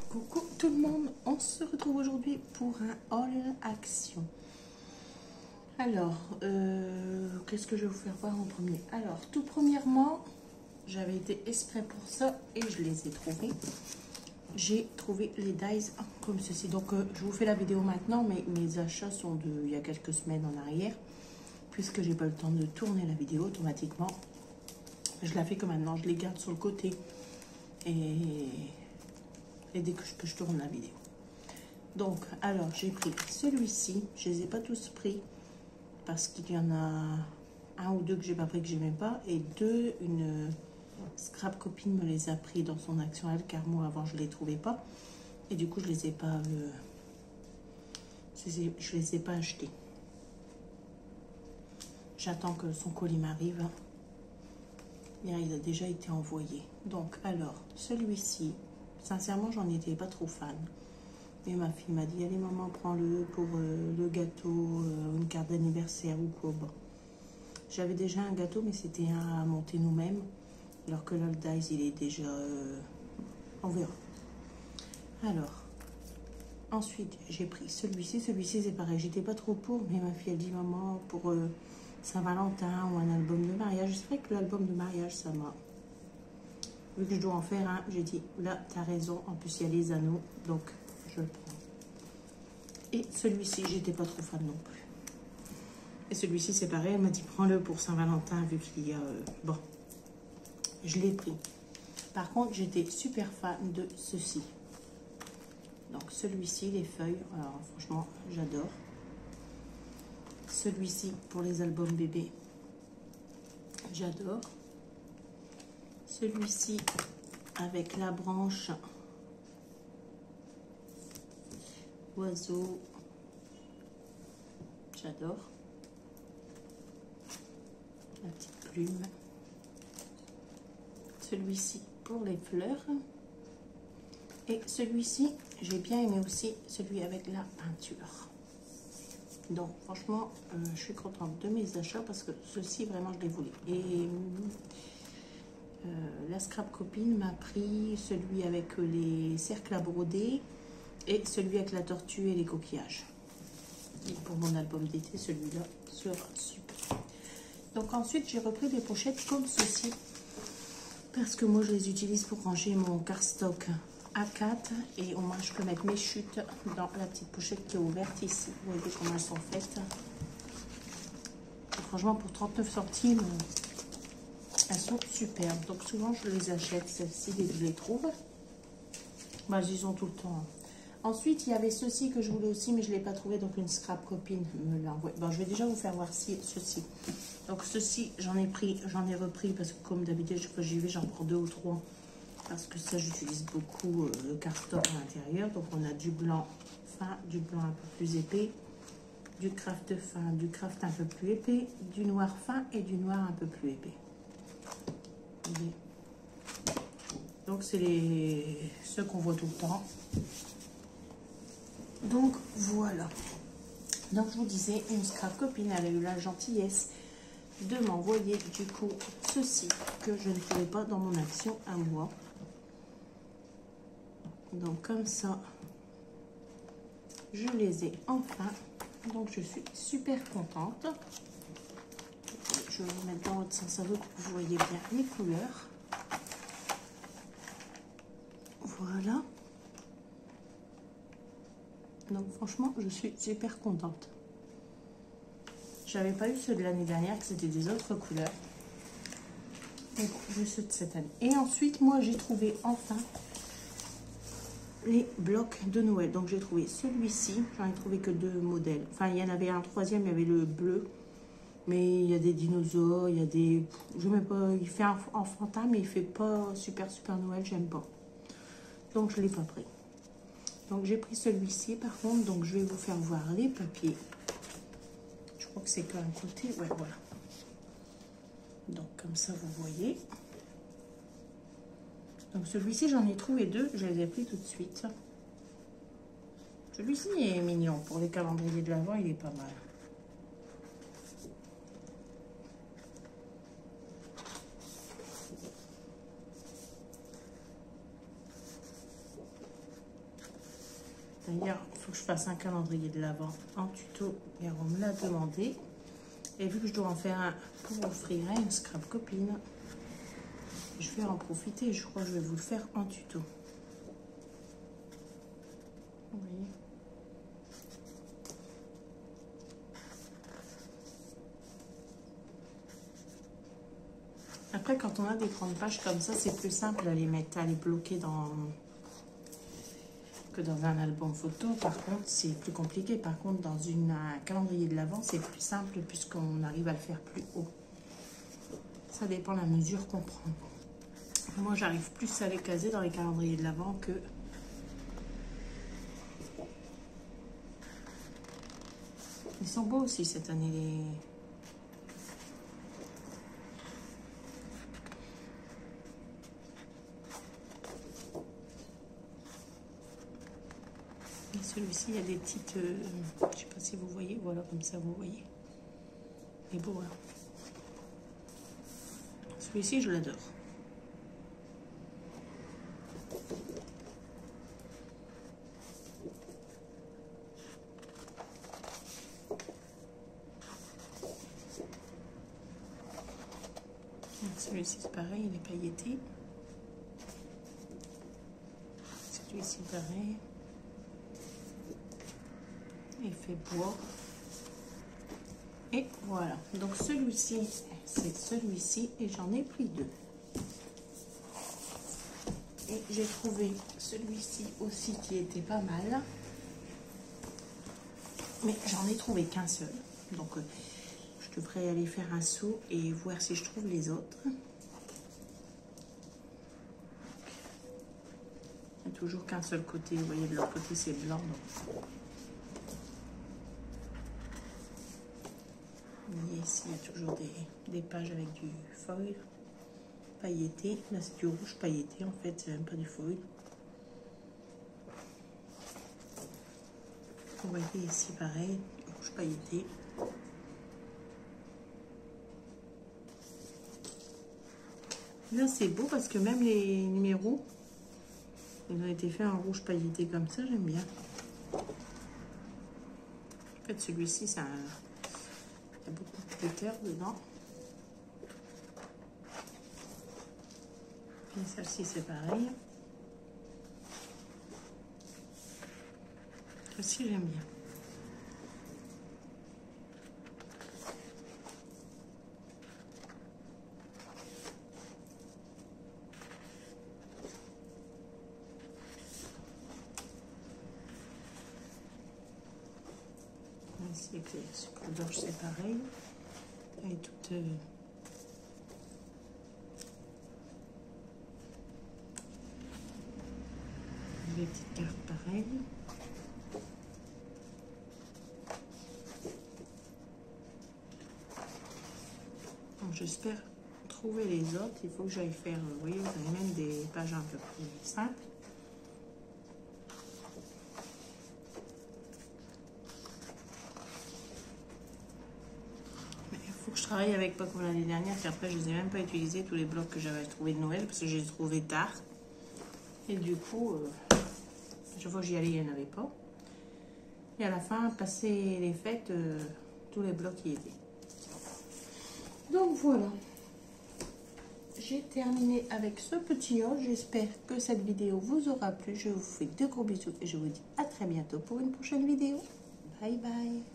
Coucou tout le monde, on se retrouve aujourd'hui pour un haul action. Alors, qu'est-ce que je vais vous faire voir en premier? Alors, tout premièrement, j'avais été exprès pour ça et je les ai trouvés. J'ai trouvé les dies comme ceci. Donc, je vous fais la vidéo maintenant, mais mes achats sont il y a quelques semaines en arrière. Puisque j'ai pas le temps de tourner la vidéo automatiquement. Je la fais que maintenant, je les garde sur le côté. Et dès que je tourne la vidéo. Donc, alors, j'ai pris celui-ci. Je les ai pas tous pris. Parce qu'il y en a un ou deux que j'ai pas pris, que j'aimais pas. Et deux, une scrap copine me les a pris dans son action elle, car moi avant je les trouvais pas. Et du coup, je les ai pas je les ai pas achetés. J'attends que son colis m'arrive. Il a déjà été envoyé. Donc, alors, celui-ci, sincèrement, j'en étais pas trop fan. Mais ma fille m'a dit, allez maman, prends-le pour le gâteau, une carte d'anniversaire ou quoi. Bon. J'avais déjà un gâteau, mais c'était un à monter nous-mêmes. Alors que là, le dice, il est déjà... on verra. Alors, ensuite, j'ai pris celui-ci. Celui-ci, c'est pareil. J'étais pas trop pour, mais ma fille, elle dit, maman, pour Saint-Valentin ou un album de mariage. C'est vrai que l'album de mariage, ça m'a... Vu que je dois en faire un, j'ai dit, là, t'as raison. En plus, il y a les anneaux, donc je le prends. Et celui-ci, j'étais pas trop fan non plus. Et celui-ci, c'est pareil. Elle m'a dit, prends-le pour Saint-Valentin, vu qu'il y a... Bon, je l'ai pris. Par contre, j'étais super fan de ceci. Donc, celui-ci, les feuilles. Alors, franchement, j'adore. Celui-ci, pour les albums bébés. J'adore. Celui-ci, avec la branche oiseau. J'adore. La petite plume. Celui-ci pour les fleurs. Et celui-ci, j'ai bien aimé aussi celui avec la peinture. Donc, franchement, je suis contente de mes achats parce que ceci, vraiment, je les voulais. Et la scrap copine m'a pris celui avec les cercles à broder et celui avec la tortue et les coquillages. Et pour mon album d'été, celui-là sera super. Donc, ensuite, j'ai repris des pochettes comme ceci. Parce que moi, je les utilise pour ranger mon cardstock A4. Et au moins, je peux mettre mes chutes dans la petite pochette qui est ouverte ici. Vous voyez comment elles sont faites. Et franchement, pour 39 centimes, elles sont superbes. Donc, souvent, je les achète, celles-ci, dès que je les trouve. Bah, ils ont tout le temps. Ensuite, il y avait ceci que je voulais aussi, mais je ne l'ai pas trouvé. Donc, une scrap copine me l'a envoyé. Bon, je vais déjà vous faire voir ceci. Donc, ceci, j'en ai repris parce que comme d'habitude, quand j'y vais, j'en prends 2 ou 3. Parce que ça, j'utilise beaucoup le cardstock à l'intérieur. Donc, on a du blanc fin, du blanc un peu plus épais, du craft fin, du craft un peu plus épais, du noir fin et du noir un peu plus épais. Donc, c'est ceux qu'on voit tout le temps. Donc, voilà. Donc, je vous disais, une scrap copine, elle a eu la gentillesse de m'envoyer, du coup, ceci que je ne trouvais pas dans mon action à moi. Donc, comme ça, je les ai enfin. Donc, je suis super contente. Je vais vous mettre dans l'autre sens à vous pour que vous voyez bien les couleurs. Voilà. Donc franchement, je suis super contente. J'avais pas eu ceux de l'année dernière, que c'était des autres couleurs. Donc, j'ai ceux de cette année. Et ensuite, moi, j'ai trouvé enfin les blocs de Noël. Donc, j'ai trouvé celui-ci. J'en ai trouvé que 2 modèles. Enfin, il y en avait un troisième, il y avait le bleu. Mais il y a des dinosaures, il y a des... Je n'aime pas... Il fait enfantin, mais il fait pas super Noël, j'aime pas. Donc, je ne l'ai pas pris. Donc, j'ai pris celui-ci, par contre. Donc, je vais vous faire voir les papiers. Je crois que c'est qu'un côté. Ouais, voilà. Donc, comme ça, vous voyez. Donc, celui-ci, j'en ai trouvé 2. Je les ai pris tout de suite. Celui-ci est mignon. Pour les calendriers de l'Avent, il est pas mal. D'ailleurs, il faut que je fasse un calendrier de l'Avent en tuto, et on me l'a demandé. Et vu que je dois en faire un pour offrir à une scrap copine, je vais en profiter. Je crois que je vais vous le faire en tuto. Vous voyez. Après, quand on a des grandes pages comme ça, c'est plus simple à les mettre, à les bloquer que dans un album photo. Par contre, c'est plus compliqué. Par contre, dans un calendrier de l'Avent, c'est plus simple puisqu'on arrive à le faire plus haut. Ça dépend de la mesure qu'on prend. Moi, j'arrive plus à les caser dans les calendriers de l'Avent que... Ils sont beaux aussi cette année, les... Celui-ci, il y a des petites... je sais pas si vous voyez. Voilà, comme ça, vous voyez. Il est beau, hein. Celui-ci, je l'adore. Celui-ci, c'est pareil, il est pailleté. Celui-ci, pareil. Il fait bois. Et voilà. Donc, celui-ci, c'est celui-ci. Et j'en ai pris deux. Et j'ai trouvé celui-ci aussi qui était pas mal. Mais j'en ai trouvé qu'un seul. Donc, je devrais aller faire un saut et voir si je trouve les autres. Il n'y a toujours qu'un seul côté. Vous voyez, de l'autre côté, c'est blanc. Donc... Vous voyez ici, il y a toujours des pages avec du foil pailleté. Là, c'est du rouge pailleté. En fait, c'est même pas du foil. Vous voyez ici, pareil, rouge pailleté. Là, c'est beau parce que même les numéros, ils ont été faits en rouge pailleté comme ça, j'aime bien. En fait, celui-ci, ça il y a beaucoup de glitter dedans. Puis celle-ci, c'est pareil. Celle-ci, j'aime bien. Ici, avec les sucres d'orge, c'est pareil. Et toutes les petites cartes pareilles. J'espère trouver les autres. Il faut que j'aille faire, vous voyez, vous avez même des pages un peu plus simples. Mais il faut que je travaille avec pas comme l'année dernière, puis après je les ai même pas utilisés, tous les blocs que j'avais trouvés de Noël, parce que je les ai trouvés tard. Et du coup, chaque fois que j'y allais, il n'y en avait pas. Et à la fin, passer les fêtes, tous les blocs y étaient. Donc voilà, j'ai terminé avec ce petit haul. J'espère que cette vidéo vous aura plu. Je vous fais de gros bisous et je vous dis à très bientôt pour une prochaine vidéo. Bye bye.